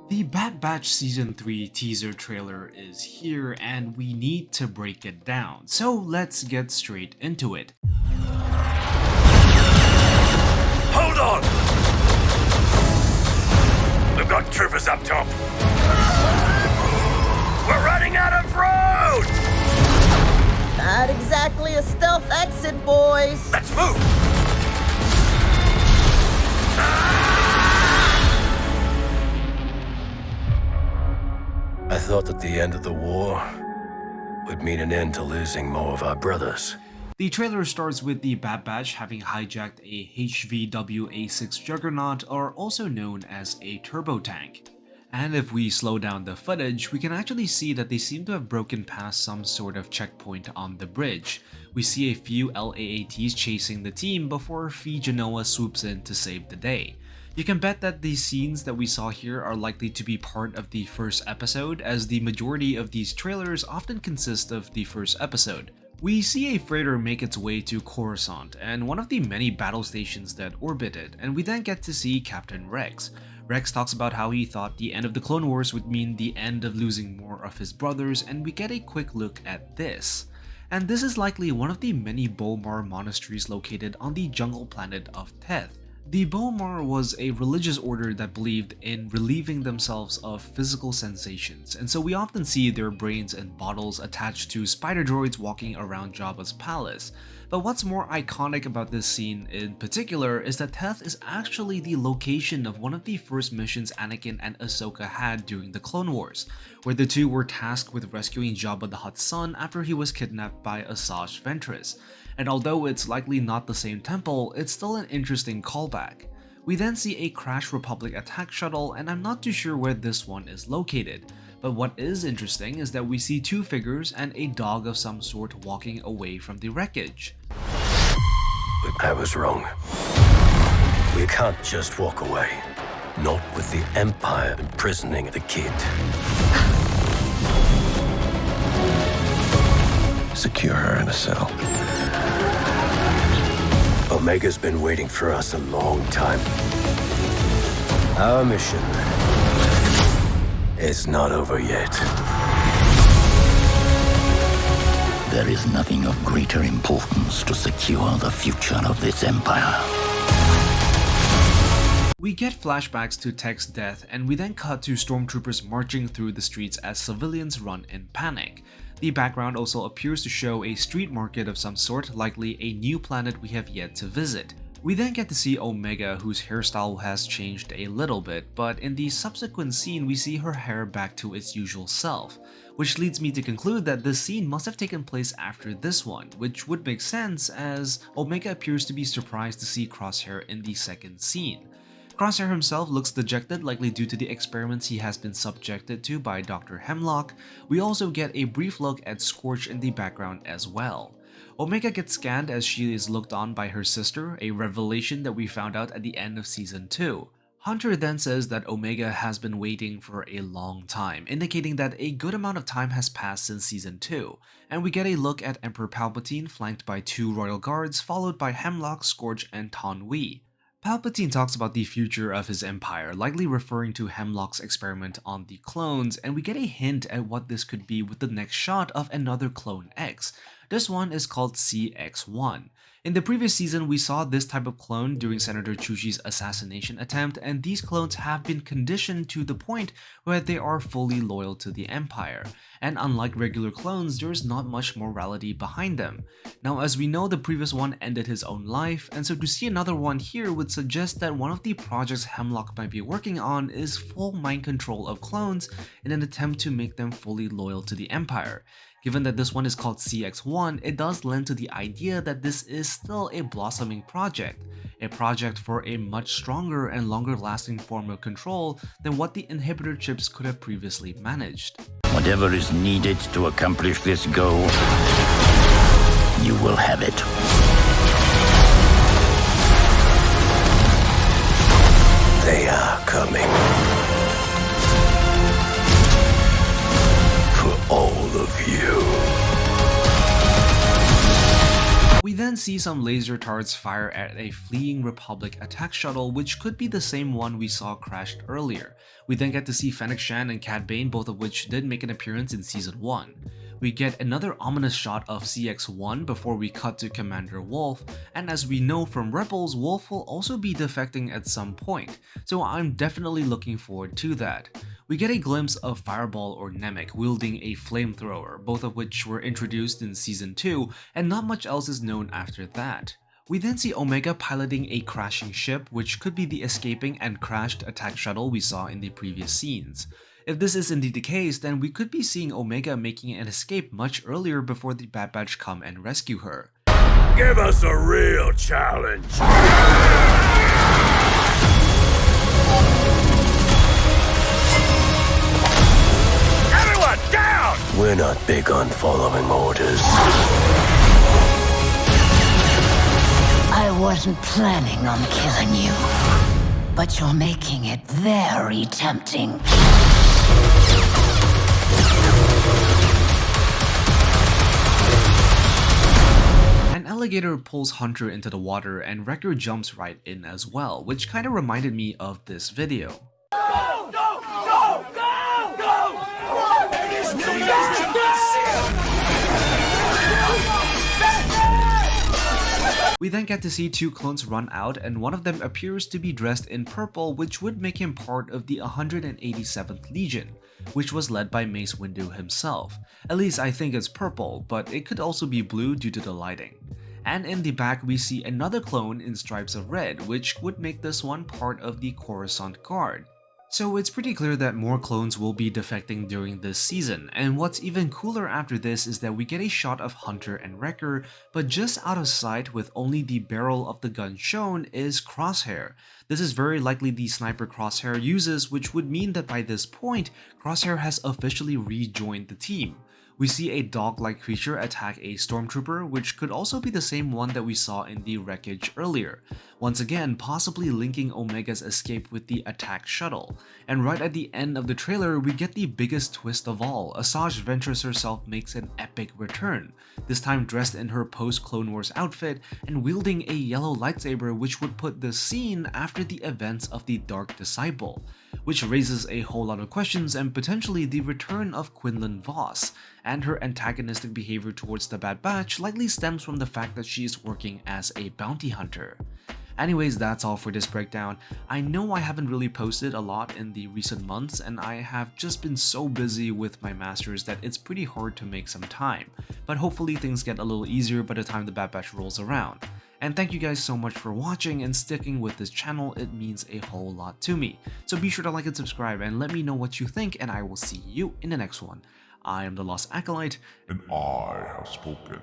The Bad Batch Season 3 teaser trailer is here and we need to break it down, so let's get straight into it. Hold on! We've got troopers up top. We're running out of road! Not exactly a stealth exit, boys. Let's move! I thought that the end of the war would mean an end to losing more of our brothers. The trailer starts with the Bad Batch having hijacked a HVw A6 Juggernaut, or also known as a turbo tank. And if we slow down the footage, we can actually see that they seem to have broken past some sort of checkpoint on the bridge. We see a few LAATs chasing the team before Phee Genoa swoops in to save the day. You can bet that the scenes that we saw here are likely to be part of the first episode, as the majority of these trailers often consist of the first episode. We see a freighter make its way to Coruscant and one of the many battle stations that orbit it, and we then get to see Captain Rex. Rex talks about how he thought the end of the Clone Wars would mean the end of losing more of his brothers, and we get a quick look at this. And this is likely one of the many Bomarr monasteries located on the jungle planet of Teth. The Bomarr was a religious order that believed in relieving themselves of physical sensations, and so we often see their brains in bottles attached to spider droids walking around Jabba's palace. But what's more iconic about this scene in particular is that Teth is actually the location of one of the first missions Anakin and Ahsoka had during the Clone Wars, where the two were tasked with rescuing Jabba the Hutt's son after he was kidnapped by Asajj Ventress. And although it's likely not the same temple, it's still an interesting callback. We then see a Crash Republic attack shuttle, and I'm not too sure where this one is located. But what is interesting is that we see two figures and a dog of some sort walking away from the wreckage. I was wrong. We can't just walk away. Not with the Empire imprisoning the kid. Secure her in a cell. Omega's been waiting for us a long time. Our mission is not over yet. There is nothing of greater importance to secure the future of this empire. We get flashbacks to Tech's death, and we then cut to stormtroopers marching through the streets as civilians run in panic. The background also appears to show a street market of some sort, likely a new planet we have yet to visit. We then get to see Omega, whose hairstyle has changed a little bit, but in the subsequent scene we see her hair back to its usual self, which leads me to conclude that this scene must have taken place after this one, which would make sense as Omega appears to be surprised to see Crosshair in the second scene. Crosshair himself looks dejected, likely due to the experiments he has been subjected to by Dr. Hemlock. We also get a brief look at Scorch in the background as well. Omega gets scanned as she is looked on by her sister, a revelation that we found out at the end of Season 2. Hunter then says that Omega has been waiting for a long time, indicating that a good amount of time has passed since Season 2, and we get a look at Emperor Palpatine flanked by two royal guards, followed by Hemlock, Scorch, and Taun We. Palpatine talks about the future of his empire, likely referring to Hemlock's experiment on the clones, and we get a hint at what this could be with the next shot of another Clone X. This one is called CX-1. In the previous season, we saw this type of clone during Senator Chuchi's assassination attempt, and these clones have been conditioned to the point where they are fully loyal to the Empire. And unlike regular clones, there is not much morality behind them. Now, as we know, the previous one ended his own life, and so to see another one here would suggest that one of the projects Hemlock might be working on is full mind control of clones in an attempt to make them fully loyal to the Empire. Given that this one is called CX-1, it does lend to the idea that this is still a blossoming project, a project for a much stronger and longer lasting form of control than what the inhibitor chips could have previously managed. Whatever is needed to accomplish this goal, you will have it. They are coming. For all of you. We then then see some laser turrets fire at a fleeing Republic attack shuttle, which could be the same one we saw crashed earlier. We then get to see Fennec Shand and Cad Bane, both of which did make an appearance in Season 1. We get another ominous shot of CX-1 before we cut to Commander Wolffe, and as we know from Rebels, Wolffe will also be defecting at some point, so I'm definitely looking forward to that. We get a glimpse of Fireball or Nemik wielding a flamethrower, both of which were introduced in Season 2, and not much else is known after that. We then see Omega piloting a crashing ship, which could be the escaping and crashed attack shuttle we saw in the previous scenes. If this is indeed the case, then we could be seeing Omega making an escape much earlier before the Bad Batch come and rescue her. Give us a real challenge! Everyone, down! We're not big on following orders. I wasn't planning on killing you, but you're making it very tempting. An alligator pulls Hunter into the water and Wrecker jumps right in as well, which kinda reminded me of this video. Go! Go! Go! Go! Go! We then get to see two clones run out, and one of them appears to be dressed in purple, which would make him part of the 187th Legion, which was led by Mace Windu himself. At least I think it's purple, but it could also be blue due to the lighting. And in the back we see another clone in stripes of red, which would make this one part of the Coruscant Guard. So it's pretty clear that more clones will be defecting during this season, and what's even cooler after this is that we get a shot of Hunter and Wrecker, but just out of sight with only the barrel of the gun shown is Crosshair. This is very likely the sniper Crosshair uses, which would mean that by this point, Crosshair has officially rejoined the team. We see a dog-like creature attack a stormtrooper, which could also be the same one that we saw in the wreckage earlier, once again possibly linking Omega's escape with the attack shuttle. And right at the end of the trailer, we get the biggest twist of all. Asajj Ventress herself makes an epic return, this time dressed in her post-Clone Wars outfit and wielding a yellow lightsaber, which would put the scene after the events of the Dark Disciple, which raises a whole lot of questions and potentially the return of Quinlan Vos, and her antagonistic behavior towards the Bad Batch likely stems from the fact that she is working as a bounty hunter. Anyways, that's all for this breakdown. I know I haven't really posted a lot in the recent months, and I have just been so busy with my masters that it's pretty hard to make some time, but hopefully things get a little easier by the time the Bad Batch rolls around. And thank you guys so much for watching and sticking with this channel, it means a whole lot to me. So be sure to like and subscribe and let me know what you think, and I will see you in the next one. I am the Lost Acolyte, and I have spoken.